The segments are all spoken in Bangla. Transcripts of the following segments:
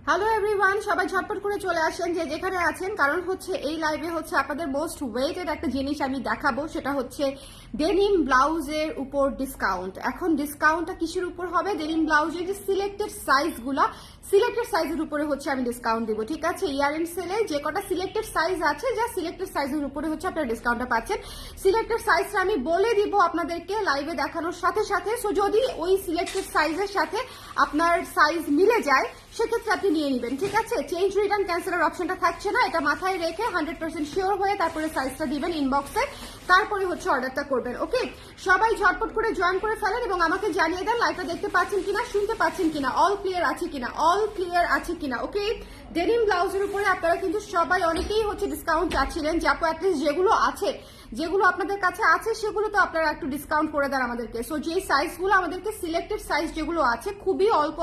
হ্যালো এভরিওয়ান, সবাই ঝটপট করে চলে আসেন যে যেখানে আছেন, কারণ হচ্ছে এই লাইভে হচ্ছে আপনাদের মোস্ট ওয়েটেড একটা জিনিস আমি দেখাবো, সেটা হচ্ছে ডেনিম ব্লাউজের উপর ডিসকাউন্ট। এখন ডিসকাউন্টটা কিসের উপর হবে? ডেনিম ব্লাউজের যে সিলেক্টেড সাইজের উপরে হচ্ছে আমি ডিসকাউন্ট দিব, ঠিক আছে? ইয়ার এন্ড সেলে যে কটা সিলেক্টেড সাইজ আছে, যা সিলেক্টেড সাইজের উপরে হচ্ছে আপনারা ডিসকাউন্টটা পাচ্ছেন। সিলেক্টেড সাইজটা আমি বলে দিব আপনাদেরকে লাইভে দেখানোর সাথে সাথে। সো যদি ওই সিলেক্টেড সাইজের সাথে আপনার সাইজ মিলে যায় সেক্ষেত্রে আপনি নিয়ে নেবেন, ঠিক আছে? চেঞ্জ রিটার্ন ক্যান্সেলের অপশনটা থাকছে না, এটা মাথায় রেখে 100% শিওর হয়ে তারপরে সাইজটা দিবেন ইনবক্সে, তারপরে হচ্ছে অর্ডারটা করবেন। ওকে, সবাই ঝটপট করে জয়েন করে ফেলেন এবং আমাকে জানিয়ে দেন লাইভটা দেখতে পাচ্ছেন কিনা, শুনতে পাচ্ছেন কিনা, অল ক্লিয়ার আছে কিনা। ওকে, ডেনিম ব্লাউজের উপরে আপনারা কিন্তু সবাই অনেকেই হচ্ছে ডিসকাউন্ট চাচ্ছিলেন, যে আপু অ্যাটলিস্ট যেগুলো আপনাদের কাছে আছে সেগুলো তো আপনারা একটু ডিসকাউন্ট করে দেন আমাদেরকে। সো যে সাইজগুলো আমাদেরকে সিলেক্টেড সাইজ যেগুলো আছে, খুবই অল্প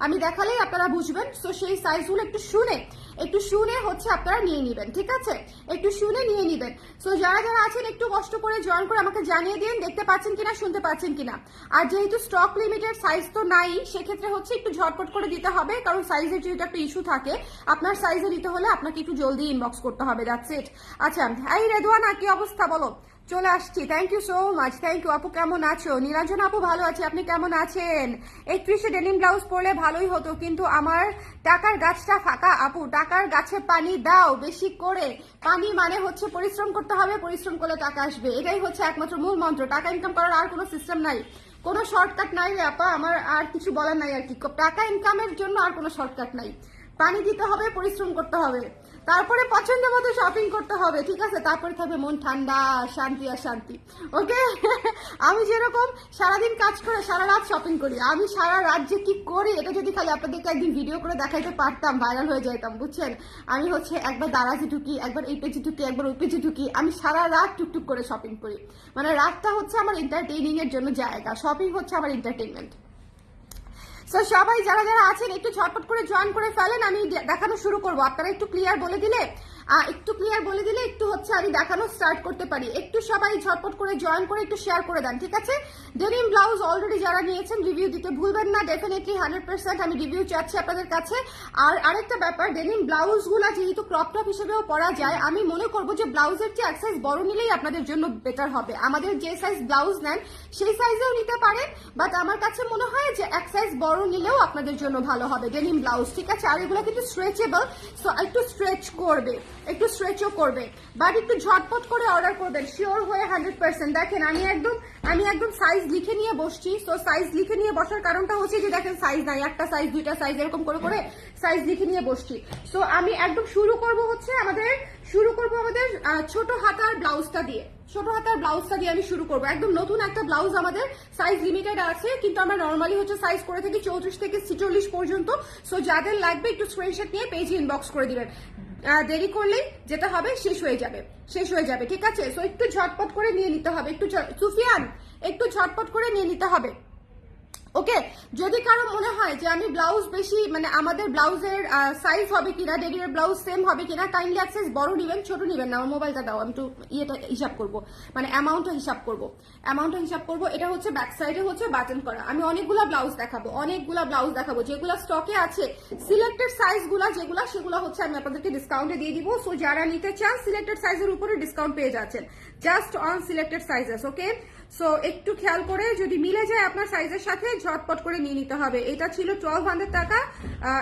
আমি দেখালেই আপনারা বুঝবেন। সো সেই সাইজগুলো একটু শুনে হচ্ছে আপনারা নিয়ে নেবেন, ঠিক আছে? একটু শুনে নিয়ে নেবেন। সো যারা আছেন একটু কষ্ট করে জয়েন করে আমাকে জানিয়ে দিন দেখতে পাচ্ছেন কিনা, শুনতে পাচ্ছেন কিনা। আর যেহেতু স্টক লিমিটেড সাইজ তো নাই, সেক্ষেত্রে হচ্ছে একটু ঝটপট করে দিতে হবে, কারণ সাইজের যেহেতু একটা ইস্যু থাকে, আপনার সাইজে দিতে হলে আপনাকে একটু জলদি ইনবক্স করতে হবে। That's it. আচ্ছা, এই রেদওয়ানা, কি অবস্থা বলো? চলে আসছি, thank you so much. Thank you আপু, কেমন আছো? নীলাঞ্জন আপু, ভালো আছি, আপনি কেমন আছেন? 31-এ ডেনিম ব্লাউজ পরলে ভালোই হতো, কিন্তু আমার টাকার গাছটা ফাঁকা আপু। টাকার গাছে পানি দাও বেশি করে। পানি মানে হচ্ছে পরিশ্রম করতে হবে, পরিশ্রম করলে টাকা আসবে, এটাই হচ্ছে একমাত্র মূল মন্ত্র। টাকা ইনকাম করার আর কোনো সিস্টেম নাই, কোনো শর্টকাট নাই রে আপা। আমার আর কিছু বলার নাই আর কি। টাকা ইনকামের জন্য আর কোনো শর্টকাট নাই। পানি দিতে হবে, পরিশ্রম করতে হবে, তারপরে পছন্দ মতো শপিং করতে হবে, ঠিক আছে? তারপরে থাকবে মন ঠান্ডা, শান্তি আর শান্তি। ওকে, আমি যেরকম সারাদিন কাজ করে সারা রাত শপিং করি, আমি সারা রাত যে কি করি এটা যদি খালি আপনাদেরকে একদিন ভিডিও করে দেখাইতে পারতাম, ভাইরাল হয়ে যাইতাম, বুঝছেন? আমি হচ্ছে একবার দারাজে ঢুকি, একবার এই পেজে ঢুকি, একবার ওই পেজে ঢুকি, আমি সারা রাত টুকটুক করে শপিং করি। মানে রাতটা হচ্ছে আমার এন্টারটেইনিং এর জন্য জায়গা, শপিং হচ্ছে আমার এন্টারটেইনমেন্ট। সো সবাই যারা আছেন একটু ঝটপট করে জয়েন করে ফেলেন, আমি দেখানো শুরু করব। আপনারা একটু ক্লিয়ার বলে দিলে একটু হচ্ছে আমি দেখানো স্টার্ট করতে পারি। একটু সবাই ঝটপট করে জয়েন করে একটু শেয়ার করে দেন, ঠিক আছে? ডেনিম ব্লাউজ অলরেডি যারা নিয়েছেন রিভিউ দিতে ভুলবেন না, ডেফিনেটলি 100% আমি রিভিউ চাচ্ছি আপনাদের কাছে। আর আরেকটা ব্যাপার, ডেনিম ব্লাউজগুলো যেহেতু ক্রপ টপ হিসেবেও পরা যায়, আমি মনে করবো যে ব্লাউজের চেয়ে এক সাইজ বড় নিলেই আপনাদের জন্য বেটার হবে। আমাদের যে সাইজ ব্লাউজ নেন সেই সাইজেও নিতে পারেন, বাট আমার কাছে মনে হয় যে এক সাইজ বড় নিলেও আপনাদের জন্য ভালো হবে ডেনিম ব্লাউজ, ঠিক আছে? আর এগুলো কিন্তু স্ট্রেচেবল, সো একটু স্ট্রেচও করবে, বাট একটু ঝটপট করে অর্ডার করবেন শিওর হয়ে 100%। দেখেন আমি একদম সাইজ লিখে নিয়ে বসছি। সো সাইজ লিখে নিয়ে বসার কারণটা হচ্ছে যে দেখেন সাইজ নাই, একটা সাইজ, দুইটা সাইজ, এরকম করে সাইজ লিখে নিয়ে বসছি। সো আমি একদম শুরু করব আমাদের ছোট হাতার ব্লাউজটা দিয়ে। আমি শুরু করবো। একদম নতুন একটা ব্লাউজ, আমাদের সাইজ লিমিটেড আছে, কিন্তু আমরা নর্মালি হচ্ছে সাইজ করে থাকি 34 থেকে 46 পর্যন্ত। সো যাদের লাগবে একটু স্ক্রিনশট নিয়ে পেজে ইনবক্স করে দিবেন, দেরি করলেই যেটা হবে শেষ হয়ে যাবে, ঠিক আছে? সো একটু ঝটপট করে নিয়ে নিতে হবে, সুফিয়ান একটু ঝটপট করে নিয়ে নিতে হবে। ওকে, যদি কারো মনে হয় যে আমি ব্লাউজ বেশি, মানে আমাদের ব্লাউজের সাইজ হবে কিনা, ডেনিমের ব্লাউজ সেম হবে কিনা, কাইন্ডলি এক সাইজ বড় নিবেন, ছোট নিবেন না। আমার মোবাইলটা দাও, আমি একটু হিসাব করবো, মানে অ্যামাউন্টটা হিসাব করবো। এটা হচ্ছে ব্যাক সাইডে হচ্ছে বাটন করা। আমি অনেকগুলা ব্লাউজ দেখাবো যেগুলো স্টকে আছে, সিলেক্টেড সাইজ সেগুলো হচ্ছে আমি আপনাদেরকে ডিসকাউন্টে দিয়ে দিব। সো যারা নিতে চান সিলেক্টেড সাইজের উপরে ডিসকাউন্ট পেয়ে যাচ্ছেন, just on selected sizes. Okay, so একটু খেয়াল করে যদি মিলে যায় আপনার সাইজের সাথে ঝটপট করে নিয়ে নিতে হবে। এটা ছিল 1200 টাকা,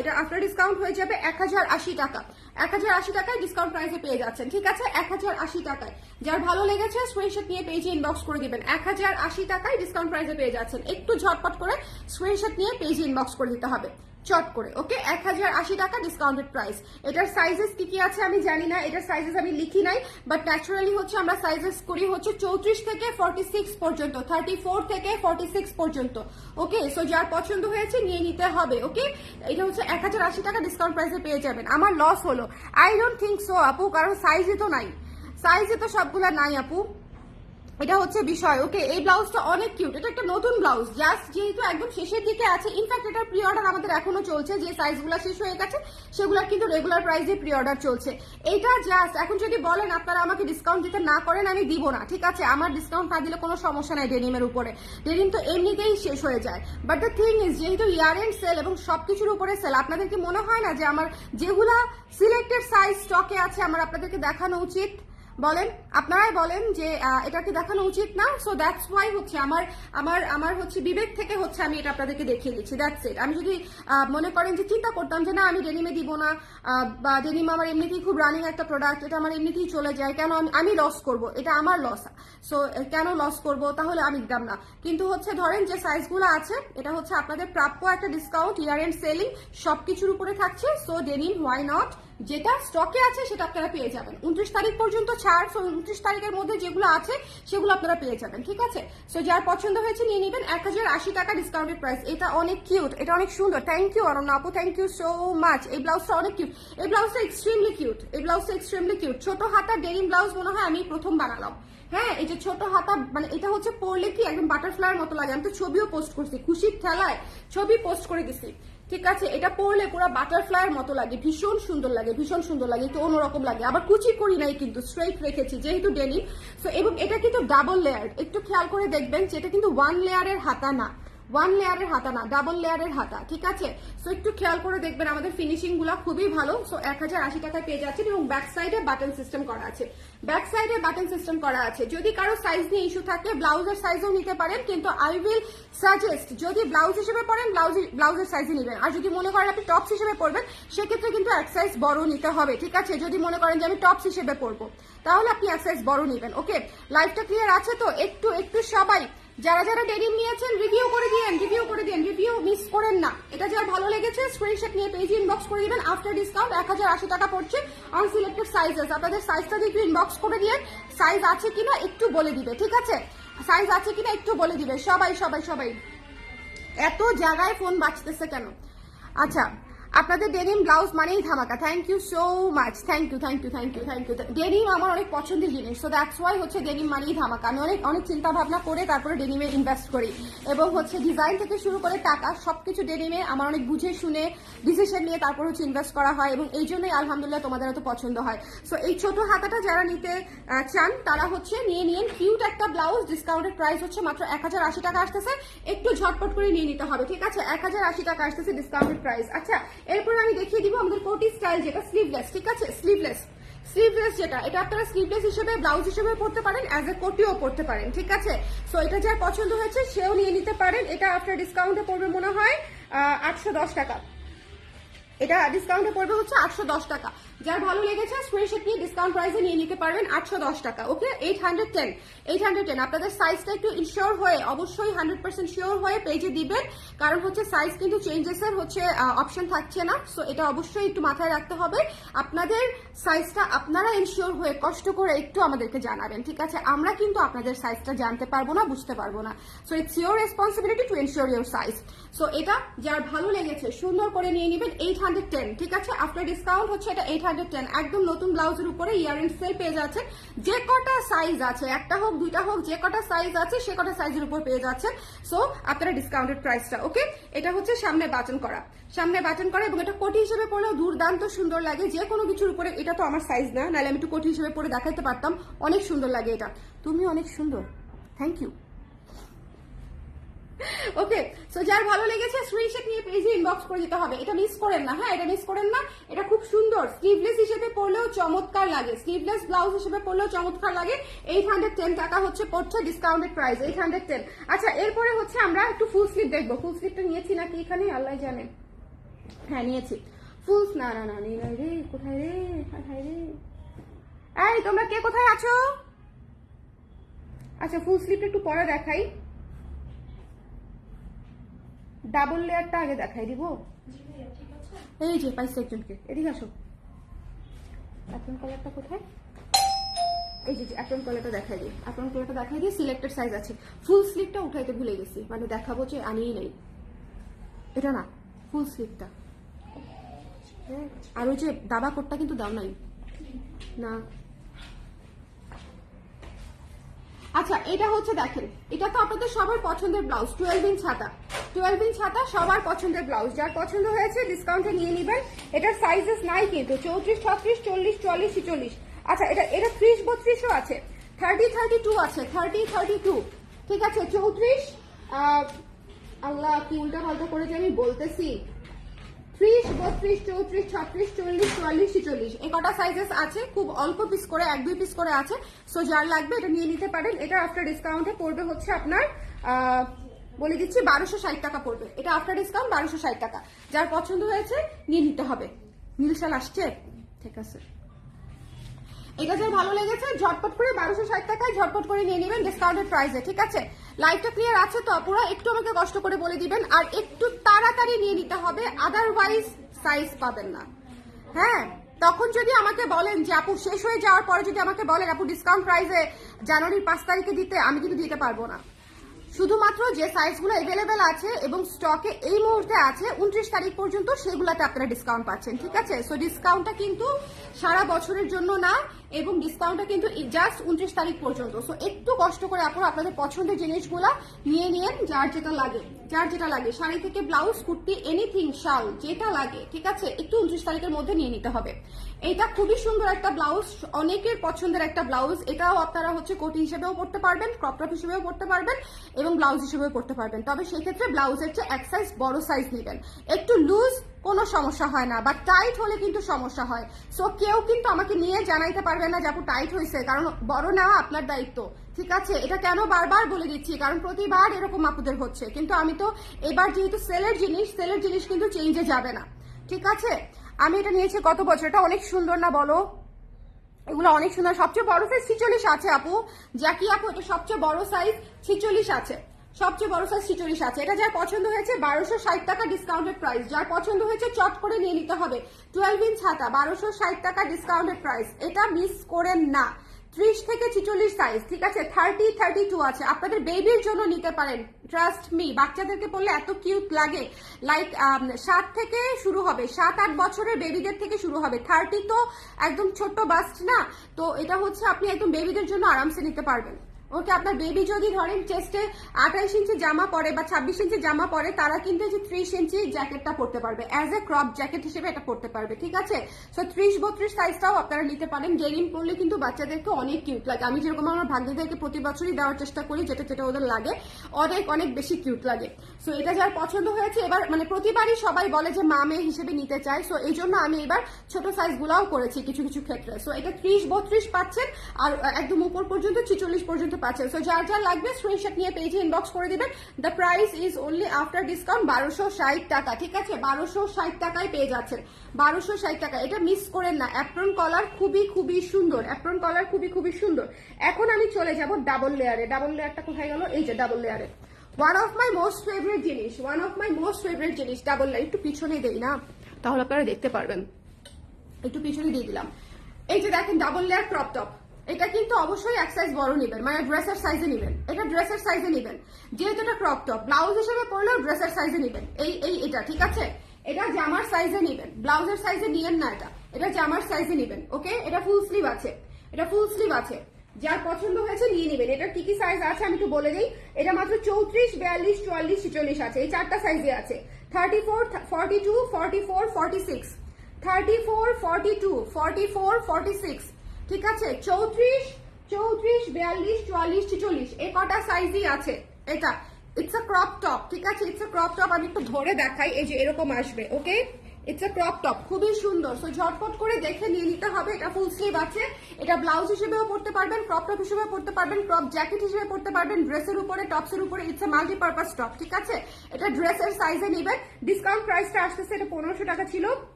এটা আফটার ডিসকাউন্ট হয়ে যাবে 1080 টাকা। 1080 টাকায় ডিসকাউন্ট প্রাইসে পেয়ে যাচ্ছেন, ঠিক আছে? 1080 টাকায়। যার ভালো লেগেছে স্ক্রিনশট নিয়ে পেজে ইনবক্স করে দিবেন। 1080 টাকায় ডিসকাউন্ট প্রাইসে পেয়ে যাচ্ছেন। একটু ঝটপট করে স্ক্রিনশট নিয়ে পেজে ইনবক্স করে দিতে হবে চট করে। ওকে, 1080 টাকা ডিসকাউন্টেড প্রাইস। এটার সাইজেস কি আছে আমি জানি না, এটার সাইজেস আমি লিখি নাই, বাট ন্যাচারালি হচ্ছে আমরা সাইজেস করি হচ্ছে 34 থেকে 46 পর্যন্ত, 34 থেকে 46 পর্যন্ত। ওকে, সো যার পছন্দ হয়েছে নিয়ে নিতে হবে। ওকে, এটা হচ্ছে 1080 টাকা ডিসকাউন্ট প্রাইসে পেয়ে যাবেন। আমার লস হলো, আই ডোন্ট থিঙ্ক সো আপু, কারণ সাইজে তো সবগুলা নাই আপু। এটা হচ্ছে বিষয়। ওকে, এই ব্লাউজটা অনেক কিউট, এটা একটা নতুন ব্লাউজ, জাস্ট যেহেতু একদম শেষের দিকে আছে। ইনফ্যাক্ট এটার প্রি অর্ডার আমাদের এখনো চলছে, যে সাইজগুলো শেষ হয়ে গেছে সেগুলোর কিন্তু রেগুলার প্রাইসে প্রি অর্ডার চলছে। এইটা জাস্ট এখন যদি বলেন আপনারা আমাকে ডিসকাউন্ট দিতে না করেন, আমি দিব না, ঠিক আছে? আমার ডিসকাউন্ট না দিলে কোনো সমস্যা নাই ডেনিমের উপরে, ডেনিম তো এমনিতেই শেষ হয়ে যায়। বাট দ্য থিং ইজ, যেহেতু ইয়ার এন্ড সেল এবং সবকিছুর উপরে সেল, আপনাদের কি মনে হয় না যে আমার যেগুলা সিলেক্টেড সাইজ স্টকে আছে আমার আপনাদেরকে দেখানো উচিত? বলেন, আপনারাই বলেন যে এটা কি দেখানো উচিত না? সো দ্যাটস ওয়াই হচ্ছে আমার আমার আমার হচ্ছে বিবেক থেকে হচ্ছে আমি এটা আপনাদেরকে দেখিয়ে দিচ্ছি, দ্যাটস ইট। আমি যদি মনে করেন যে চিন্তা করতাম যে না আমি ডেনিমে দিব না, বা ডেনিম আমার এমনিতেই খুব রানিং একটা প্রোডাক্ট, এটা আমার এমনিতেই চলে যায়, কেন আমি লস করব, এটা আমার লস, সো কেন লস করব, তাহলে আমি দিতাম না। কিন্তু হচ্ছে ধরেন যে সাইজগুলো আছে, এটা হচ্ছে আপনাদের প্রাপ্য একটা ডিসকাউন্ট, ইয়ার এন্ড সেলিং সবকিছুর উপরে থাকছে। সো ডেনিম হোয়াই নট, যেটা স্টকে আছে সেটা আপনারা পেয়ে যাবেন। 29 তারিখ পর্যন্ত ছাড়, 29 তারিখের মধ্যে যেগুলো আছে সেগুলো আপনারা পেয়ে যাবেন, ঠিক আছে? সো যার পছন্দ হয়েছে নিয়ে নেবেন। 1080 টাকা ডিসকাউন্টেড প্রাইস। এটা অনেক কিউট, এটা অনেক সুন্দর। থ্যাংক ইউ অনন্যা আপু, থ্যাংক ইউ সো মাচ। এই ব্লাউজটা অনেক কিউট, এই ব্লাউজটা এক্সট্রিমলি কিউট, এই ব্লাউজটা এক্সট্রিমলি কিউট। ছোট হাতা ডেনিম ব্লাউজ মনে হয় আমি প্রথম বানালাম। হ্যাঁ, এই যে ছোট হাতা, মানে এটা হচ্ছে পরলে কি একদম বাটারফ্লাইয়ের মতো লাগে। আমি তো ছবিও পোস্ট করছি, খুশির ঠেলায় ছবি পোস্ট করে দিছি, ঠিক আছে? এটা পরলে পুরো বাটারফ্লাইয়ের মতো লাগে, ভীষণ সুন্দর লাগে, ভীষণ সুন্দর লাগে, একটু অন্যরকম লাগে। আবার কুচি করি নাই কিন্তু, স্ট্রেইট রেখেছি যেহেতু ডেনিম। সো এবং এটা কিন্তু ডাবল লেয়ার, একটু খেয়াল করে দেখবেন যে এটা কিন্তু ওয়ান লেয়ারের হাতা না, ওয়ান লেয়ারের হাতা না, ডাবল লেয়ারের হাতা, ঠিক আছে? সো একটু খেয়াল করে দেখবেন, আমাদের ফিনিশিং গুলা খুবই ভালো। সো 1080 টাকায় পেয়ে যাচ্ছেন এবং ব্যাক সাইডে বাটন সিস্টেম করা আছে, ব্যাক সাইডে বাটন সিস্টেম করা আছে। যদি কারো সাইজ নিয়ে ইস্যু থাকে ব্লাউজের সাইজও নিতে পারেন, কিন্তু আই উইল সাজেস্ট যদি ব্লাউজ হিসেবে পড়েন ব্লাউজের সাইজে নেবেন। আর যদি মনে করেন আপনি টপস হিসেবে পড়বেন সেক্ষেত্রে কিন্তু এক সাইজ বড় নিতে হবে, ঠিক আছে? যদি মনে করেন যে আমি টপস হিসেবে পড়বো তাহলে আপনি এক সাইজ বড় নেবেন। ওকে, লাইভটা ক্লিয়ার আছে তো? একটু একটু সবাই যারা যারা ডেনিম নিয়েছেন রিভিউ করে দিয়েন, রিভিউ করে দিন, রিভিউ মিস করেন না। এটা যার ভালো লেগেছে স্ক্রিনশট নিয়ে পেজে ইনবক্স করে দিবেন। আফটার ডিসকাউন্ট 1080 টাকা পড়ছে অন সিলেক্টেড সাইজেস। আপনাদের সাইজটা দিয়ে একটু ইনবক্স করে দিয়েন, সাইজ আছে কিনা একটু বলে দিবে, ঠিক আছে? সাইজ আছে কিনা একটু বলে দিবে সবাই সবাই সবাই। এত জায়গায় ফোন বাজতেছে কেন? আচ্ছা, আপনাদের ডেনিম ব্লাউজ মানেই ধামাকা। Thank you so much, thank you thank you thank you thank you. Denim আমার অনেক পছন্দের জিনিস, সো দ্যাটস ওয়াই হচ্ছে ডেনিম মানেই ধামাকা। আমি অনেক অনেক চিন্তা ভাবনা করে তারপরে ডেনিমে ইনভেস্ট করি, এবং হচ্ছে ডিজাইন থেকে শুরু করে টাকা সবকিছু ডেনিমে আমার অনেক বুঝে শুনে ডিসিশন নিয়ে তারপর হচ্ছে ইনভেস্ট করা হয়, এবং এই জন্যই আলহামদুলিল্লাহ তোমাদের এত পছন্দ হয়। সো এই ছোট হাতাটা যারা নিতে চান তারা হচ্ছে নিয়ে নিন। কিউট একটা ব্লাউজ, ডিসকাউন্টেড প্রাইস হচ্ছে মাত্র 1080 টাকা আসতেছে। একটু ঝটপট করে নিয়ে নিতে হবে, ঠিক আছে? 1080 টাকা আসতেছে ডিসকাউন্টেড প্রাইস। আচ্ছা, এরপর আমি দেখিয়ে দিব আমাদের কোটি স্টাইল, যেটা স্লিভলেস, ঠিক আছে? স্লিভলেস যেটা, এটা আপনারা স্লিভলেস হিসেবে ব্লাউজ হিসেবে পড়তে পারেন, অ্যাজ এ কোটিও পড়তে পারেন, ঠিক আছে? সো এটা যার পছন্দ হয়েছে সেও নিয়ে নিতে পারেন। এটা আফটার ডিসকাউন্টে পড়বে মনে হয় 810 টাকা। এটা ডিসকাউন্টে পড়বে হচ্ছে 810 টাকা। যার ভালো লেগেছে স্ক্রিনশট নিয়ে ডিসকাউন্ট প্রাইসে নিয়ে নিতে পারবেন 810 টাকা। ওকে, 810 আপনাদের সাইজটা একটু ইনশিওর হয়ে, অবশ্যই 100% শিওর হয়ে পেজে দিবেন, কারণ হচ্ছে সাইজ কিন্তু চেঞ্জেসের হচ্ছে অপশন থাকছে না। সো এটা অবশ্যই একটু মাথায় রাখতে হবে। আপনাদের সাইজটা আপনারা ইনশিওর হয়ে কষ্ট করে একটু আমাদেরকে জানাবেন, ঠিক আছে? আমরা কিন্তু আপনাদের সাইজটা জানতে পারবো না, বুঝতে পারবো না। So it's your responsibility to ensure your size. So এটা যার ভালো লেগেছে সুন্দর করে নিয়ে নেবেন। 810, ঠিক আছে? আফটার ডিসকাউন্ট হচ্ছে এটা 810, একদম নতুন ব্লাউজের উপরে ইয়ার এন্ড সেল পেয়ে যাচ্ছেন। যে কটা সাইজ আছে, একটা হোক দুইটা হোক, যে কটা সাইজ আছে সে কটা সাইজের উপর পেয়ে যাচ্ছেন। সো আপনারা ডিসকাউন্টেড প্রাইসটা। ওকে, এটা হচ্ছে সামনে বাটন করা, সামনে বাটন করা, এবং এটা কোটি হিসেবে পরলেও দুর্দান্ত সুন্দর লাগে যে কোনো কিছুর উপরে। এটা তো আমার সাইজ না, নাহলে আমি একটু কোটি হিসেবে পরে দেখাইতে পারতাম। অনেক সুন্দর লাগে এটা, তুমি অনেক সুন্দর, থ্যাংক ইউ। ওকে, সো যার ভালো লেগেছে স্ক্রিনশট নিয়ে পেজে ইনবক্স করে দিতে হবে। এটা মিস করেন না, হ্যাঁ, এটা মিস করেন না। এটা খুব সুন্দর, স্লিভলেস হিসেবে পরলেও চমৎকার লাগে, স্লিভলেস ব্লাউজ হিসেবে পরলেও চমৎকার লাগে। 810 টাকা হচ্ছে পড়ছে ডিসকাউন্টেড প্রাইস, 810। আচ্ছা, এরপরে হচ্ছে আমরা একটু ফুল স্লিভ দেখবো। ফুল স্লিভটা নিয়েছি নাকি এখানে আল্লাহ জানে। হ্যাঁ, নিয়েছি ফুল। না না না, নেই রে, কোথায় রে, কোথায় রে? এই তোমরা কে কোথায় আছো? আচ্ছা, ফুল স্লিভটা একটু পরে দেখাই, ডাবল লেয়ারটা আগে দেখাই দিব। এই যে পাইছে একজনকে, এদিকে আসো। অ্যাপ্রন কালারটা কোথায়? এই যে অ্যাপ্রন কালারটা দেখাই দিই, অ্যাপ্রন কালারটা দেখাই দিই। সিলেক্টেড সাইজ আছে। ফুল স্লিভটা উঠাইতে ভুলে গেছি, মানে দেখাবো যে আনিই নেই। এটা না, ফুল স্লিভটা। আর ওই যে দাবা কোটটা কিন্তু দাও নাই না। আচ্ছা এটা হচ্ছে দেখেন, এটা তো আপনাদের সবার পছন্দের ব্লাউজ, 12 ইঞ্চ হাতা, 12 ইঞ্চ হাতা সবার পছন্দের ব্লাউজ। যার পছন্দ হয়েছে ডিসকাউন্টে নিয়ে নেবেন। এটার সাইজেস নাই কিন্তু 34, 36, 40, 44, 46। আচ্ছা এটা 30, 32ও আছে, 30, 32 আছে, 30, 32, ঠিক আছে। 34, আল্লাহ কি উল্টা পাল্টা করে যে আমি বলতেছি, 30, 32, 34, 36, 40, 44, 46 এই কটা সাইজেস আছে। খুব অল্প পিস করে, 1-2 পিস করে আছে। সো যার লাগবে এটা নিয়ে নিতে পারেন। এটা আফটার ডিসকাউন্টে পড়বে হচ্ছে আপনার বলে দিচ্ছি 1260 টাকা পড়বে। এটা আফটার ডিসকাউন্ট 1260 টাকা। যার পছন্দ হয়েছে নিয়ে নিতে হবে। নীলশাল আসছে, ঠিক আছে। এটা যার ভালো লেগেছে ঝটপট করে 1260 টাকায় ঝটপট করে নিয়ে নেবেন ডিসকাউন্টেড প্রাইসে, ঠিক আছে। লাইভটা ক্লিয়ার আছে তো আপুরা? একটু আমাকে কষ্ট করে বলে দিবেন, আর একটু তাড়াতাড়ি নিয়ে নিতে হবে, আদারওয়াইজ সাইজ পাবেন না। হ্যাঁ, তখন যদি আমাকে বলেন যে আপু শেষ হয়ে যাওয়ার পরে যদি আমাকে বলেন আপু ডিসকাউন্ট প্রাইসে জানুয়ারির 5 তারিখে দিতে, আমি কিন্তু দিতে পারবো না। শুধুমাত্র যে সাইজগুলো এভেলেবেল আছে এবং স্টকে এই মুহূর্তে আছে 29 তারিখ পর্যন্ত, সেগুলোতে আপনারা ডিসকাউন্ট পাচ্ছেন, ঠিক আছে। সো ডিসকাউন্টটা কিন্তু সারা বছরের জন্য না, এবং ডিসকাউন্টটা কিন্তু জাস্ট 29 তারিখ পর্যন্ত। সো একটু কষ্ট করে আপনারা আপনাদের পছন্দের জিনিসগুলো নিয়ে নিন, যার যেটা লাগে, যার যেটা লাগে, শাড়ি থেকে ব্লাউজ, কুর্তি, এনিথিং, শাল যেটা লাগে, ঠিক আছে। একটু 29 তারিখের মধ্যে নিয়ে নিতে হবে। এটা খুবই সুন্দর একটা ব্লাউজ, অনেকের পছন্দের একটা ব্লাউজ। এটাও আপনারা হচ্ছে কোটি হিসেবেও পড়তে পারবেন, ক্রপ টপ হিসেবেও পড়তে পারবেন, এবং ব্লাউজ হিসেবেও পড়তে পারবেন। তবে সেই ক্ষেত্রে ব্লাউজের চেয়ে এক সাইজ বড় সাইজ নেবেন। একটু লুজ কোনো সমস্যা হয় না, বা টাইট হলে কিন্তু সমস্যা হয়। সো কেউ কিন্তু আমাকে নিয়ে জানাইতে পারবে না যে আপু টাইট হয়েছে, কারণ বড় না আপনার দায়িত্ব, ঠিক আছে। এটা কেন বারবার বলে দিচ্ছি, কারণ প্রতিবার এরকম আপুদের হচ্ছে। কিন্তু আমি তো এবার যেহেতু সেলের জিনিস কিন্তু চেঞ্জে যাবে না, ঠিক আছে। আমি এটা নিয়েছি গত বছর, এটা অনেক সুন্দর না বলো? এগুলো অনেক সুন্দর। সবচেয়ে বড় সাইজ 46 আছে আপু, জ্যাকি আপু, এটা সবচেয়ে বড় সাইজ 46 আছে, সবচেয়ে বড় সাইজ 46 আছে। এটা যার পছন্দ হয়েছে 1260 টাকা ডিসকাউন্টেড প্রাইস। যার পছন্দ হয়েছে চট করে নিয়ে নিতে হবে। 12 ইঞ্চ হাতা, 1260 টাকা ডিসকাউন্টেড প্রাইস। এটা মিস করেন না। 30 থেকে 46 সাইজ, ঠিক আছে। 30, 32 আছে। আপনাদের বেবির জন্য নিতে পারেন, ট্রাস্ট মি। বাচ্চাদেরকে পরলে এত কিউট লাগে, লাইক 7 থেকে শুরু হবে, 7-8 বছরের বেবিদের থেকে শুরু হবে। 30 তো একদম ছোট্ট বাস্ট না, তো এটা হচ্ছে আপনি একদম বেবিদের জন্য আরামসে নিতে পারবেন। ওকে, আপনার বেবি যদি ধরেন চেস্টে 28 ইঞ্চি জামা পরে বা 26 ইঞ্চি জামা পরে, তারা কিন্তু এই যে 30 ইঞ্চি জ্যাকেটটা পরতে পারবে, অ্যাজ এ ক্রপ জ্যাকেট হিসেবে এটা পরতে পারবে, ঠিক আছে। সো 30-32 সাইজটাও আপনারা নিতে পারেন। ডেনিম পরলে কিন্তু বাচ্চাদেরকে অনেক কিউট লাগে। আমি যেরকম আমার ভাগ্নিদেরকে প্রতি বছরই দেওয়ার চেষ্টা করি, যেটা যেটা ওদের লাগে অনেক অনেক বেশি কিউট লাগে। সো এটা যার পছন্দ হয়েছে, এবার মানে প্রতিবারই সবাই বলে যে মা মেয়ে হিসেবে নিতে চায়। সো এই জন্য আমি এবার ছোট সাইজগুলাও করেছি কিছু কিছু ক্ষেত্রে। সো এটা 30-32 পাচ্ছেন, আর একদম উপর পর্যন্ত 46 পর্যন্ত পাচ্ছেন। সো যার যার লাগবে স্ক্রিনশট নিয়ে পেজে ইনবক্স করে দিবেন। The price is only after discount 1260 টাকা, ঠিক আছে। 1260 টাকায় পেয়ে যাচ্ছেন, 1260 টাকা। এটা মিস করেন না। অ্যাপ্রন কলার খুবই খুবই সুন্দর, অ্যাপ্রন কলার খুবই খুবই সুন্দর। এখন আমি চলে যাব ডাবল লেয়ারে। ডাবল লেয়ারটা কোথায় গেল? এই যে ডাবল লেয়ারে, one of my most favourite জিনিস, one of my most favourite জিনিস ডাবল লেয়ার। একটু পিছনে দেই না, তাহলে আপনারা দেখতে পারবেন। একটু পিছনে দিয়ে দিলাম। এই যে দেখেন ডাবল লেয়ার ক্রপ টপ, এটা কিন্তু অবশ্যই এক সাইজ বড় নেবেন, মানে ড্রেসের সাইজে নেবেন। এটা ড্রেসের সাইজে নেবেন, যেহেতু এটা ক্রপ টপ। ব্লাউজ হিসেবে পরলেও ড্রেসের সাইজে নেবেন। এটা ঠিক আছে। এটা জামার সাইজে নেবেন, ব্লাউজের সাইজে নিয়েন না। এটা জামার সাইজে নেবেন, ওকে। এটা ফুল স্লিভ আছে, এটা ফুল স্লিভ আছে। যার পছন্দ হয়েছে নিয়ে নেবেন। এটা কি কি সাইজ আছে আমি একটু বলে দিই। এটা মাত্র 34, 42, 44, 46 আছে। এই 4টা সাইজে আছে। 34, 42, 44, 46, 34, 42, 44, 46, ঠিক আছে। 34, 42, 44, 46 এই কটা সাইজই আছে। এটা ইটস আ ক্রপ টপ, ঠিক আছে। It's a crop top. আমি একটু ধরে দেখাই, এই যে এরকম আসবে, ওকে। ইটস আ ক্রপ টপ, খুবই সুন্দর। সো ঝটপট করে দেখে নিয়ে নিতে হবে। এটা ফুল স্লিভ আছে। এটা ব্লাউজ হিসেবেও পড়তে পারবেন, ক্রপ টপ হিসেবে পড়তে পারবেন, ক্রপ জ্যাকেট হিসেবে পড়তে পারবেন, ড্রেসের উপরে, টপসের উপরে। ইটস আ মাল্টিপারপাস টপ, ঠিক আছে। এটা ড্রেসের সাইজে নেবেন। ডিসকাউন্ট প্রাইসটা আসতেছে, এটা 1500 টাকা ছিল,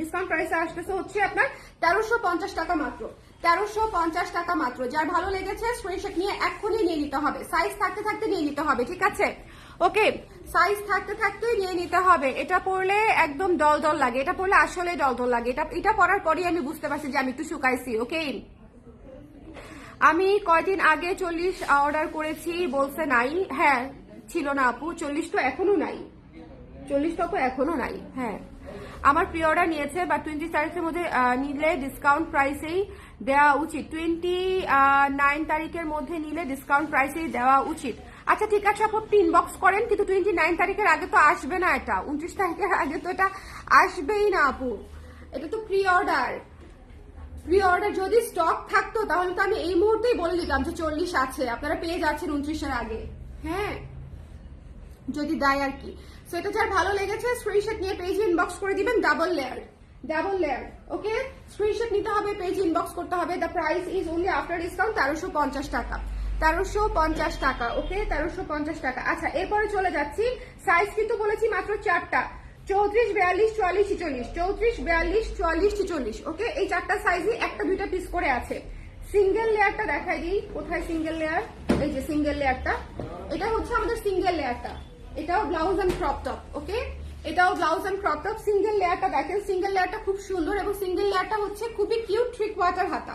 ডিসকাউন্ট প্রাইসে আসতেছে হচ্ছে আপনার 1350 টাকা মাত্র, 1350 টাকা মাত্র। যার ভালো লেগেছে স্ক্রিনশট নিয়ে এক্ষুনি নিয়ে নিতে হবে। সাইজ থাকতে থাকতে নিয়ে নিতে হবে, ঠিক আছে। ওকে, সাইজ থাকতে থাকতে নিয়ে নিতে হবে। এটা পরলে একদম দল দল লাগে, এটা পরলে আসলে দল দল লাগে। এটা পরার পরই আমি বুঝতে পারছি যে আমি একটু শুকাইছি, ওকে। আমি কয়দিন আগে 40 অর্ডার করেছি, বলছে নাই। হ্যাঁ ছিল না আপু, 40 তো এখনো নাই, 40 তো এখনো নাই। হ্যাঁ আমার প্রি অর্ডার নিয়েছে বা 20 তারিখের মধ্যে নিলে ডিসকাউন্ট প্রাইসেই দেওয়া উচিত। 29 তারিখের মধ্যে নিলে ডিসকাউন্ট প্রাইসেই দেওয়া উচিত। আচ্ছা ঠিক আছে আপু, আপনি ইনবক্স করেন, কিন্তু 29 তারিখের আগে তো আসবে না, এটা 29 তারিখের আগে তো এটা আসবেই না আপু, এটা তো প্রি অর্ডার। প্রি অর্ডার যদি স্টক থাকতো তাহলে তো আমি এই মুহূর্তেই বলে দিতাম যে 40 আছে, আপনারা পেয়ে যাচ্ছেন 29-এর আগে। হ্যাঁ, যদি দেয় আর কি। সো এটা যার ভালো লেগেছে স্ক্রিনশট নিয়ে পেজে ইনবক্স করে দিবেন। ডাবল লেয়ার, ওকে? স্ক্রিনশট নিতে হবে, পেজ ইনবক্স করতে হবে। The price is only after discount 1350 টাকা, 1350 টাকা, ওকে? 1350 টাকা। আচ্ছা এরপরে চলে যাচ্ছি, সাইজ কিন্তু বলেছি মাত্র 4টা, 34, 42, 44, 46, 34, 42, 44, 46, ওকে? এই 4টা সাইজই একটা দুইটা পিস করে আছে। সিঙ্গেল লেয়ারটা দেখাই দিই, কোথায় সিঙ্গেল লেয়ার? এই যে সিঙ্গেল লেয়ারটা, এটা হচ্ছে আমাদের সিঙ্গেল লেয়ারটা, এটাও blouse and crop top, okay? এটাও blouse and crop top. Single লেয়ারটা দেখেন, সিঙ্গেল লেয়ারটা খুব সুন্দর এবং সিঙ্গেল লেয়ারটা হচ্ছে খুবই কিউট 3/4 হাতা,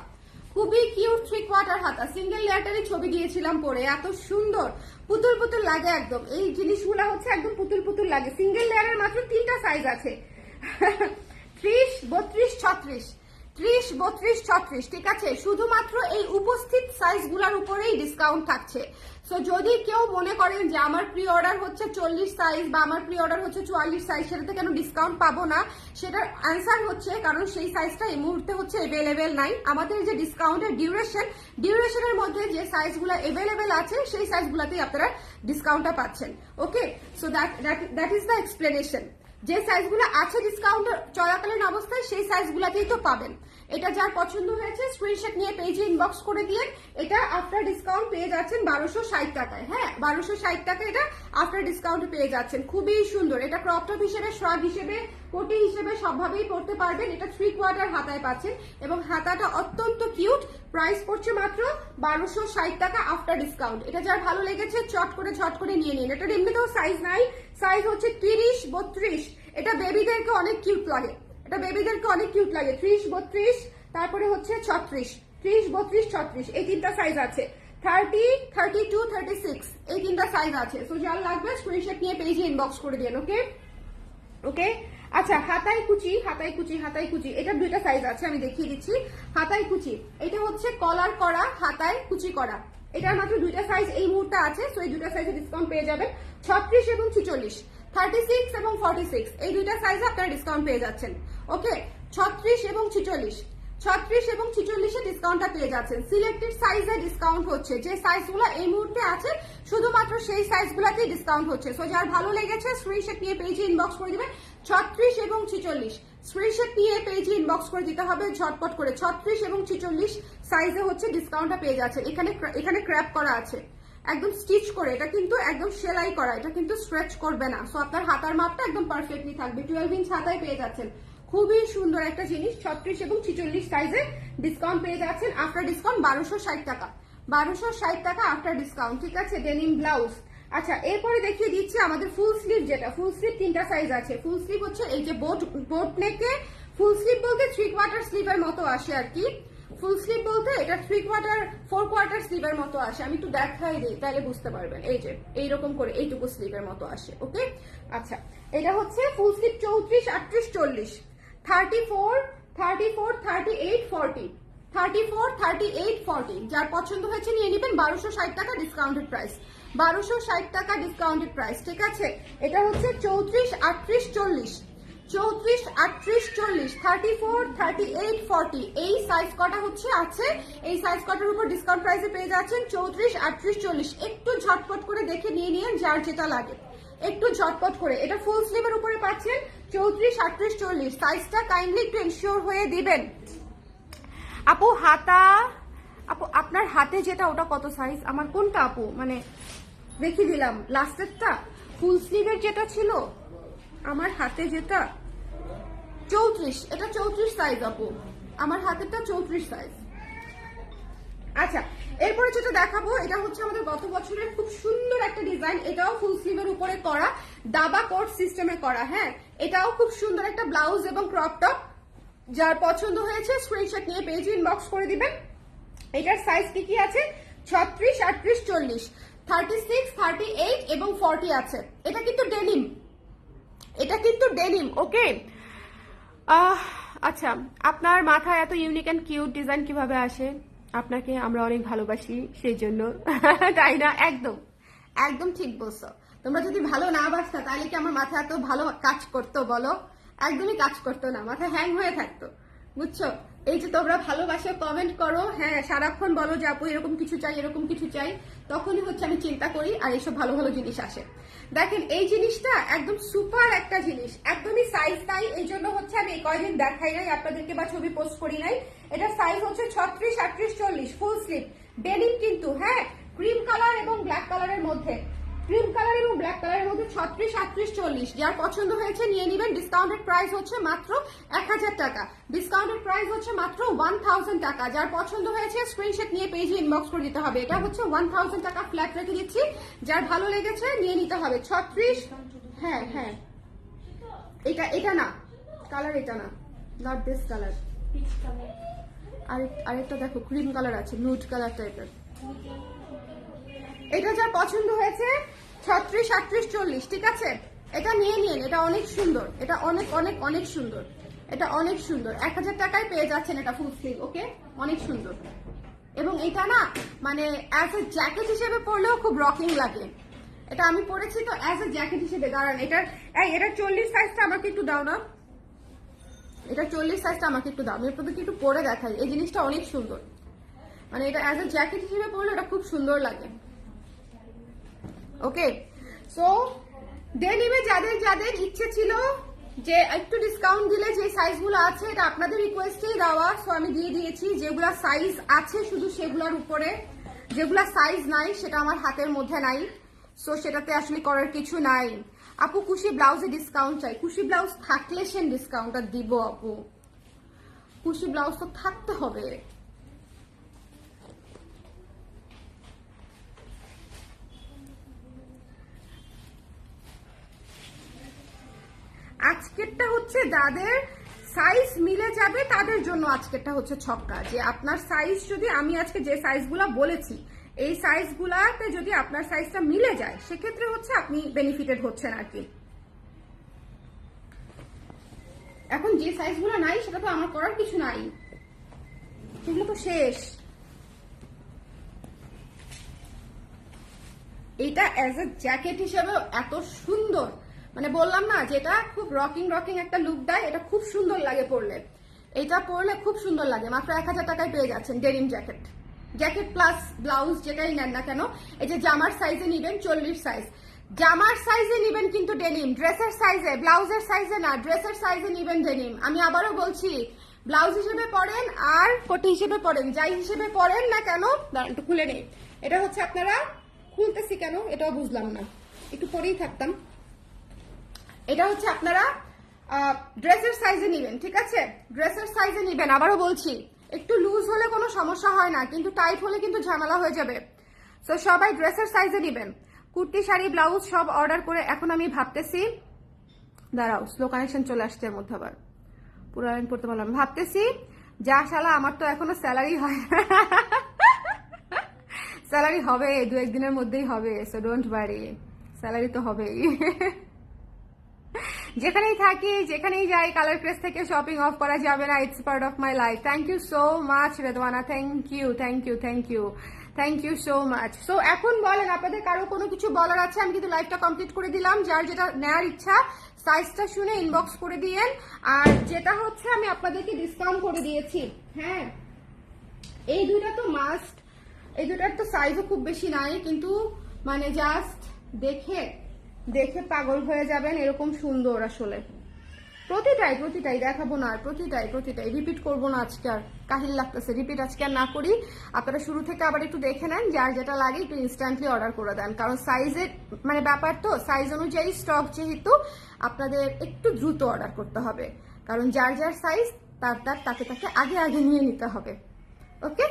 খুবই কিউট 3/4 হাতা। সিঙ্গেল লেয়ারটারই ছবি দিয়েছিলাম পরে, এত সুন্দর পুতুল পুতুল লাগে একদম। এই জিনিসগুলো হচ্ছে একদম পুতুল পুতুল লাগে। সিঙ্গেল লেয়ারের মাত্র 3টা সাইজ আছে 30, 32, 36, 30, 32, 36, ঠিক আছে? শুধুমাত্র এই উপস্থিত সাইজগুলোর উপরেই ডিসকাউন্ট থাকছে। সো যদি কেউ মনে করেন যে আমার প্রি অর্ডার হচ্ছে 40 সাইজ বা আমার প্রি অর্ডার হচ্ছে 44 সাইজ, সেটাতে কেন ডিসকাউন্ট পাবো না, সেটার অ্যান্সার হচ্ছে কারণ সেই সাইজটা এই মুহূর্তে হচ্ছে অ্যাভেলেবেল নাই। আমাদের যে ডিসকাউন্টের ডিউরেশনের মধ্যে যে সাইজগুলো অ্যাভেলেবেল আছে সেই সাইজগুলোতেই আপনারা ডিসকাউন্টটা পাচ্ছেন, okay? So that is the explanation. যে সাইজগুলো আছে ডিসকাউন্ট চলাকালীন অবস্থায় সেই সাইজগুলোতেই তো পাবেন। এটা যার পছন্দ হয়েছে স্ক্রিনশট নিয়ে পেজে ইনবক্স করে দিয়ে, এটা আফটার ডিসকাউন্ট পেয়ে যাচ্ছেন 1260 টাকায়। হ্যাঁ, 1260 টাকা এটা আফটার ডিসকাউন্ট পেয়ে যাচ্ছেন। খুবই সুন্দর, এটা ক্রপ টপ হিসেবে, শ্রাগ হিসেবে, কোটি হিসেবে সবভাবেই পড়তে পারবেন। এটা 3/4 হাতায় পাচ্ছেন এবং হাতাটা অত্যন্ত কিউট। প্রাইস পড়ছে মাত্র 1260 টাকা আফটার ডিসকাউন্ট। এটা যার ভালো লেগেছে চট করে নিয়ে নিন। এটা এমনিতেও সাইজ নাই, সাইজ হচ্ছে 30, 32। এটা বেবিদেরকে অনেক কিউট লাগে, এটা বেবিদেরকে অনেক কিউট লাগে। 30, 32, তারপরে হচ্ছে 36, 30, 32, 36, এই 3টা সাইজ আছে। 30, 32, 36, এই 3টা সাইজ আছে। সো যার লাগবে স্ক্রিনশট নিয়ে পেজে ইনবক্স করে দিন, ওকে? ওকে, আচ্ছা হাতায় কুচি, এটা 2টা সাইজ আছে, আমি দেখিয়ে দিচ্ছি। হাতায় কুচি, এটা হচ্ছে কলার করা, হাতায় কুচি করা, এটার মাত্র 2টা সাইজ এই মুহূর্তে আছে। সো এই 2টা সাইজে ডিসকাউন্ট পেয়ে যাবেন। 36 এবং 46, 36 এবং 46, এই 2টা সাইজে আপনারা ডিসকাউন্ট পেয়ে যাচ্ছেন, ওকে? 36 এবং 46, 36 এবং 46-এ ডিসকাউন্টটা পেয়ে যাচ্ছেন। সিলেক্টেড সাইজে ডিসকাউন্ট হচ্ছে, যে সাইজগুলো এই মুহূর্তে আছে শুধুমাত্র সেই সাইজগুলোতেই ডিসকাউন্ট হচ্ছে। সো যার ভালো লেগেছে স্ক্রিনশট নিয়ে পেজে ইনবক্স করে দিবেন। 36 এবং 46 স্ক্রিনশট নিয়ে পেজে ইনবক্স করে দিতে হবে ঝটপট করে। 36 এবং 46 সাইজে হচ্ছে ডিসকাউন্টটা পেয়ে যাচ্ছেন। এখানে ক্র্যাপ করা আছে, একদম স্টিচ করে, এটা কিন্তু একদম সেলাই করা, এটা কিন্তু স্ট্রেচ করবে না। সো আপনার হাতার মাপটা একদম পারফেক্টলি থাকবে। 12 ইঞ্চ হাতায় পেয়ে যাচ্ছেন, খুবই সুন্দর একটা জিনিস। 36 এবং 46 সাইজে ডিসকাউন্ট পেয়ে যাচ্ছেন আফটার ডিসকাউন্ট 1260 টাকা, 1260 টাকা আফটার ডিসকাউন্ট, ঠিক আছে? Denim blouse. আচ্ছা এরপরে দেখিয়ে দিচ্ছি আমাদের ফুল স্লিভ, যেটা ফুল স্লিভ 3টা সাইজ আছে। ফুল স্লিভ হচ্ছে এই যে বোট নেকে, ফুল স্লিভ বলতে 3/4 স্লিভের মতো আসে আর কি। ফুল স্লিভ বলতে এটা 3/4, 4/4 স্লিভের মতো আসে। আমি একটু দেখাই দিই তাহলে বুঝতে পারবেন। এই যে এইরকম করে এইটুকু স্লিভের মতো আসে, ওকে? আচ্ছা এটা হচ্ছে ফুল স্লিভ 34, 38, 40, 34, 34, 38, 40, 34, 38, 40। যার পছন্দ হয়েছে নিয়ে নেবেন। 1260 টাকা ডিসকাউন্টেড প্রাইস, 1260 টাকা ডিসকাউন্টেড প্রাইস, ঠিক আছে? এটা হচ্ছে 34, 38, 40, 34, 38, 40, 34, 38, 40, এই সাইজ কটা হচ্ছে আছে। এই সাইজ কটার উপর ডিসকাউন্ট প্রাইসে পেয়ে যাচ্ছেন 34, 38, 40। একটু ঝটপট করে দেখে নিয়ে নিন যার যেটা লাগে, একটু ঝটপট করে। এটা ফুল স্লিভের উপরে পাচ্ছেন 34, 38, 40। সাইজটা কাইন্ডলি একটু এনশিওর হয়ে দিবেন। আপু হাতা, আপু আপনার হাতে যেটা ওটা কত সাইজ? আমার কোনটা আপু, মানে দেখিয়ে দিলাম লাস্টেরটা, ফুল স্লিভের যেটা ছিল আমার হাতে যেটা 34, এটা 34 সাইজ আপু, আমার হাতেরটা 34 সাইজ। আচ্ছা এরপরে যেটা দেখাবো এটা হচ্ছে আমাদের গত বছরের খুব সুন্দর একটা ডিজাইন। এটাও ফুল স্লিভের উপরে করা, দাবা কোট সিস্টেমে করা। হ্যাঁ, এটাও খুব সুন্দর একটা ব্লাউজ এবং ক্রপ টপ। যার পছন্দ হয়েছে স্ক্রিনশট নিয়ে পেজে ইনবক্স করে দিবেন। এটার সাইজ কি আছে? 36, 38, 40, 36, 38 এবং 40 আছে। এটা কিন্তু ডেনিম, ওকে? আহ আচ্ছা, আপনার মাথায় এত ইউনিক অ্যান্ড কিউট ডিজাইন কিভাবে আসে? আপনাকে আমরা অনেক ভালোবাসি সেই জন্য। তাই না? একদম একদম ঠিক বলছো। তোমরা যদি ভালো না বাসতা তাহলে কি আমার মাথায় এত ভালো কাজ করতো বলো? একদমই কাজ করতো না, মাথা হ্যাং হয়ে থাকতো। বুঝছো? এই যে তোমরা ভালোবাসো, কমেন্ট করো, হ্যাঁ সারাক্ষণ বলো যে আপু এরকম কিছু চাই, এরকম কিছু চাই, তখনই হচ্ছে আমি চিন্তা করি আর এইসব ভালো ভালো জিনিস আসে। দেখেন এই জিনিসটা একদম সুপার একটা জিনিস, একদমই সাইজ নাই, এই জন্য হচ্ছে আমি এই কয়দিন দেখাই নাই আপনাদেরকে বা ছবি পোস্ট করি নাই। এটা সাইজ হচ্ছে 36, 38, 40 ফুল স্লিভ ডেনিম কিন্তু, হ্যাঁ ক্রিম কালার এবং ব্ল্যাক কালারের মধ্যে, ক্রিম কালার এবং ব্ল্যাক কালারের মধ্যে 36, 38, 40। যার পছন্দ হয়েছে নিয়ে নেবেন। ডিসকাউন্টেড প্রাইস হচ্ছে মাত্র 1000 টাকা, ডিসকাউন্টেড প্রাইস হচ্ছে মাত্র 1000 টাকা। যার পছন্দ হয়েছে স্ক্রিনশট নিয়ে পেজে ইনবক্স করে দিতে হবে। এটা হচ্ছে 1000 টাকা ফ্ল্যাট রেখে দিচ্ছি, যার ভালো লেগেছে নিয়ে নিতে হবে। 36, হ্যাঁ হ্যাঁ, এটা না কালার, এটা না, নট দিস কালার, আরেকটা দেখো ক্রিম কালার আছে, নুড কালার টাইপের। এটা যার পছন্দ হয়েছে 36, 38, 40, ঠিক আছে, এটা নিয়ে নিন। এটা অনেক সুন্দর, এটা অনেক অনেক অনেক সুন্দর, এটা অনেক সুন্দর। 1000 টাকায় পেয়ে যাচ্ছেন এটা ফুল স্লিভ, ওকে, অনেক সুন্দর। এবং এটা না মানে অ্যাজ এ জ্যাকেট হিসেবে পরলেও খুব রকিং লাগে। এটা আমি পরেছি তো অ্যাজ এ জ্যাকেট হিসেবে। দাঁড়ান, এটা 40 সাইজটা আমাকে একটু দাও না, এটা 40 সাইজটা আমাকে একটু দাও, আমি আপনাদেরকে একটু পরে দেখাই। এই জিনিসটা অনেক সুন্দর, মানে এটা অ্যাজ এ জ্যাকেট হিসেবে পরলে এটা খুব সুন্দর লাগে। ওকে, সো ডেনিমে যাদের যাদের ইচ্ছে ছিল যে একটু ডিসকাউন্ট দিলে যে সাইজগুলো আছে, এটা আপনাদের রিকোয়েস্টেই দেওয়া, সো আমি দিয়ে দিয়েছি। যেগুলা সাইজ আছে শুধু সেগুলোর উপরে, যেগুলা সাইজ নাই সেটা আমার হাতের মধ্যে নাই, সো সেটাতে আসলে করার কিছু নাই। আপু কুশি ব্লাউজে ডিসকাউন্ট চাই, কুশি ব্লাউজ থাকলে সে ডিসকাউন্টটা দিব আপু, কুশি ব্লাউজ তো থাকতে হবে। আজকেরটা হচ্ছে যাদের সাইজ মিলে যাবে তাদের জন্য আজকেরটা হচ্ছে ছক্কা, যে আপনার সাইজ যদি, আমি আজকে যে সাইজগুলা বলেছি এই সাইজগুলাতে যদি আপনার সাইজটা মিলে যায় সেক্ষেত্রে হচ্ছে আপনি বেনিফিটেড হচ্ছেন আর কি। এখন যে সাইজগুলো নাই সেটা তো আমার করার কিছু নাই, সেগুলো তো শেষ। এটা অ্যাজ এ জ্যাকেট হিসেবে এত সুন্দর, মানে বললাম না যেটা খুব রকিং রকিং একটা লুক দেয়, এটা খুব সুন্দর লাগে পরলে, এটা পরলে খুব সুন্দর লাগে। মাত্র 1000 টাকায় পেয়ে যাচ্ছেন denim jacket, jacket plus blouse যেটাই নেন না কেন। এই যে জামার সাইজে নিবেন 40 সাইজ, জামার সাইজে নিবেন কিন্তু ডেনিম, ড্রেসের সাইজে, ব্লাউজের সাইজে না, ড্রেসের সাইজে নিবেন ডেনিম। আমি আবারও বলছি, ব্লাউজ হিসেবে পরেন আর কোটি হিসেবে পরেন, যাই হিসেবে পরেন না কেন, একটু খুলে নেই। এটা হচ্ছে আপনারা, খুলতেছি কেন এটাও বুঝলাম না, একটু পরেই থাকতাম। এটা হচ্ছে আপনারা ড্রেসের সাইজে নিবেন, ঠিক আছে, ড্রেসের সাইজে নিবেন। আবারও বলছি একটু লুজ হলে কোনো সমস্যা হয় না, কিন্তু টাইট হলে কিন্তু ঝামেলা হয়ে যাবে। তো সবাই ড্রেসের সাইজে নিবেন। কুর্তি, শাড়ি, ব্লাউজ সব অর্ডার করে এখন আমি ভাবতেছি, দাঁড়াও স্লো কানেকশন চলে আসছে এর মধ্যে, আবার পুরো লাইন পড়তে পারলাম। ভাবতেছি যা শালা আমার তো এখনো স্যালারি হয়, স্যালারি হবে 2-1 দিনের মধ্যেই হবে, সো ডোন্ট ওয়ারি, স্যালারি তো হবেই। যেখানেই থাকি যেখানেই যাই কালার প্রেস থেকে শপিং অফ করা যাবে না, it's part of my life. Thank you so much Redwana, thank you thank you thank you thank you so much. So এখন বলেন আপনাদের কারো কোনো কিছু বলার আছে? আমি কিন্তু লাইভটা কমপ্লিট করে দিলাম, যার যেটা নেওয়ার ইচ্ছা সাইজটা শুনে ইনবক্স করে দিয়েন। আর যেটা হচ্ছে আমি আপনাদেরকে ডিসকাউন্ট করে দিয়েছি, হ্যাঁ এই দুইটা তো মাস্ট, এই দুটার তো সাইজও খুব বেশি নাই, কিন্তু মানে জাস্ট দেখে দেখে পাগল হয়ে যাবেন, এরকম সুন্দর আসলে। প্রতিটাই দেখাবো না, আর প্রতিটাই রিপিট করবো না আজকে, আর কাহিল লাগতেছে রিপিট আজকে আর না করি। আপনারা শুরু থেকে আবার একটু দেখে নেন, যার যেটা লাগে একটু ইনস্ট্যান্টলি অর্ডার করে দেন, কারণ সাইজের মানে ব্যাপার তো, সাইজ অনুযায়ী স্টক যেহেতু আপনাদের একটু দ্রুত অর্ডার করতে হবে, কারণ যার যার সাইজ তাকে আগে নিয়ে নিতে হবে। ওকে,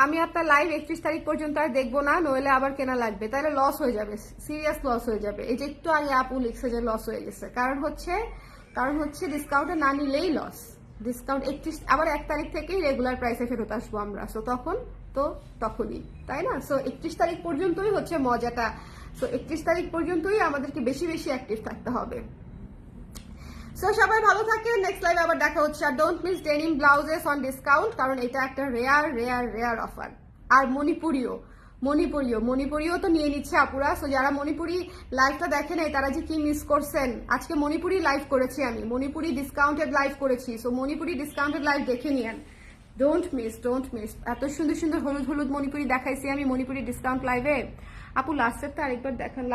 আমি আপনার লাইভ 31 তারিখ পর্যন্ত আর দেখবো না, নইলে আবার কেনা লাগবে, তাহলে লস হয়ে যাবে, সিরিয়াস লস হয়ে যাবে। এই যে একটু আগে আপু লিখছে যে লস হয়ে গেছে, কারণ হচ্ছে ডিসকাউন্টে না নিলেই লস। ডিসকাউন্ট 31, আবার 1 তারিখ থেকেই রেগুলার প্রাইসে ফেরত আসবো আমরা, সো তখনই, তাই না? সো 31 তারিখ পর্যন্তই হচ্ছে মজাটা, সো 31 তারিখ পর্যন্তই আমাদেরকে বেশি বেশি অ্যাক্টিভ থাকতে হবে। সো সবাই ভালো থাকেন, নেক্সট লাইভে আবার দেখা হচ্ছে। আর don't miss denim blouses on discount, কারণ এটা একটা রেয়ার অফার। আর মণিপুরিও তো নিয়ে নিচ্ছে আপুরা। সো যারা মণিপুরি লাইভটা দেখেন নাই তারা যে কি মিস করছেন, আজকে মণিপুরি লাইভ করেছি আমি, মণিপুরি ডিসকাউন্টেড লাইভ করেছি। সো মণিপুরি ডিসকাউন্টেড লাইভ দেখে নিয়েন, ডোন্ট মিস। এত সুন্দর সুন্দর হলুদ মণিপুরি দেখাইছি আমি মণিপুরি ডিসকাউন্ট লাইভে। আপু লাস্টেরটা আরেকবার দেখান।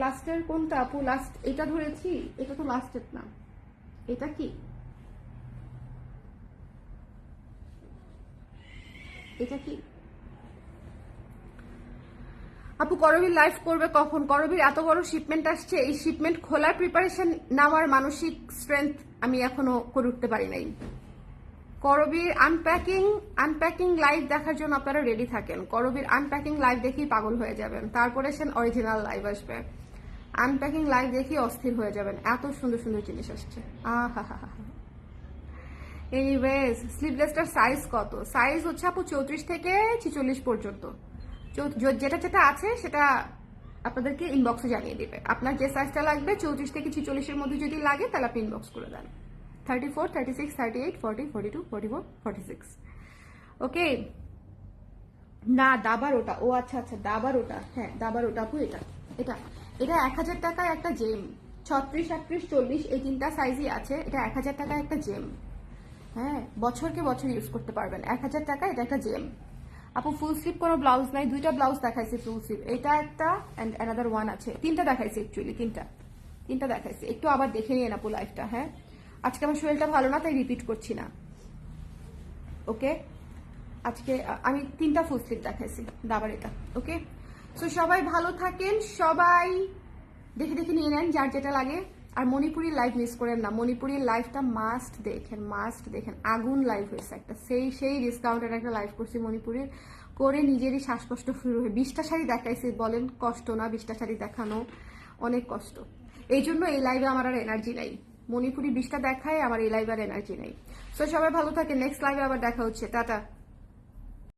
লাস্টের কোনটা আপু? লাস্ট এটা ধরেছি, এটা তো লাস্টের না, এটা কি? এটা কি আপু? করবীর লাইভ করবে কখন? করবীর এত বড় শিপমেন্ট আসছে, এই শিপমেন্ট খোলার প্রিপারেশন নেওয়ার মানসিক স্ট্রেংথ আমি এখনো করে উঠতে পারি নাই। করবীর আনপ্যাকিং লাইভ দেখার জন্য আপনারা রেডি থাকেন। করবীর আনপ্যাকিং লাইভ দেখেই পাগল হয়ে যাবেন, তারপরে সে অরিজিনাল লাইভ আসবে। আনপ্যাকিং লাইভ দেখেই অস্থির হয়ে যাবেন, এত সুন্দর সুন্দর জিনিস আসছে। আহা হা হা। এনিওয়েজ, স্লিভলেসটার সাইজ কত? সাইজ হচ্ছে আপু 34 থেকে 46 পর্যন্ত। যেটা আছে সেটা আপনাদেরকে ইনবক্সে জানিয়ে দিবে। আপনার যে সাইজটা লাগবে 34 থেকে 46-এর মধ্যে যদি লাগে তাহলে আপনি ইনবক্স করে দেন। 34, 36, 38, 40, 42, 44, 46। ওকে, না দাবার ওটা, ও আচ্ছা দাবার ওটা, হ্যাঁ দাবার ওটা আপু। এটা 1000 টাকায় একটা জেম। 36, 38, 40 এই তিনটা সাইজই আছে। এটা 1000 টাকায় একটা জেম। হ্যাঁ, বছরকে বছর ইউজ করতে পারবেন। 1000 টাকা, এটা একটা জেম আপু। ফুল স্লিভ কোনো ব্লাউজ নাই, দুইটা ব্লাউজ দেখাইছি ফুল স্লিভ, এটা একটা এন্ড অ্যানাদার ওয়ান আছে। তিনটা দেখাইছি অ্যাকচুয়ালি, তিনটা দেখাইছি। একটু আবার দেখে নিয়ে আপু লাইফটা। হ্যাঁ, আজকে আমার শরীরটা ভালো না তাই রিপিট করছি না। ওকে, আজকে আমি তিনটা ফুল স্লিভ দেখাইছি দাবার এটা। ওকে, সো সবাই ভালো থাকেন, সবাই দেখে নিয়ে নেন যার যেটা লাগে। আর মণিপুরির লাইভ মিস করেন না, মণিপুরির লাইভটা মাস্ট দেখেন। আগুন লাইভ হয়েছে একটা, সেই ডিসকাউন্টের একটা লাইভ করছি মণিপুরের, করে নিজেরই শ্বাসকষ্ট শুরু হয়ে 20টা শাড়ি দেখাইছি। বলেন কষ্ট না? 20টা শাড়ি দেখানো অনেক কষ্ট। এই জন্য এই লাইভে আমার আর এনার্জি নাই। মণিপুরি 20টা দেখায়, আমার এই লাইভে আর এনার্জি নেই। সো সবাই ভালো থাকে, নেক্সট লাইভে আবার দেখা হচ্ছে। টাটা।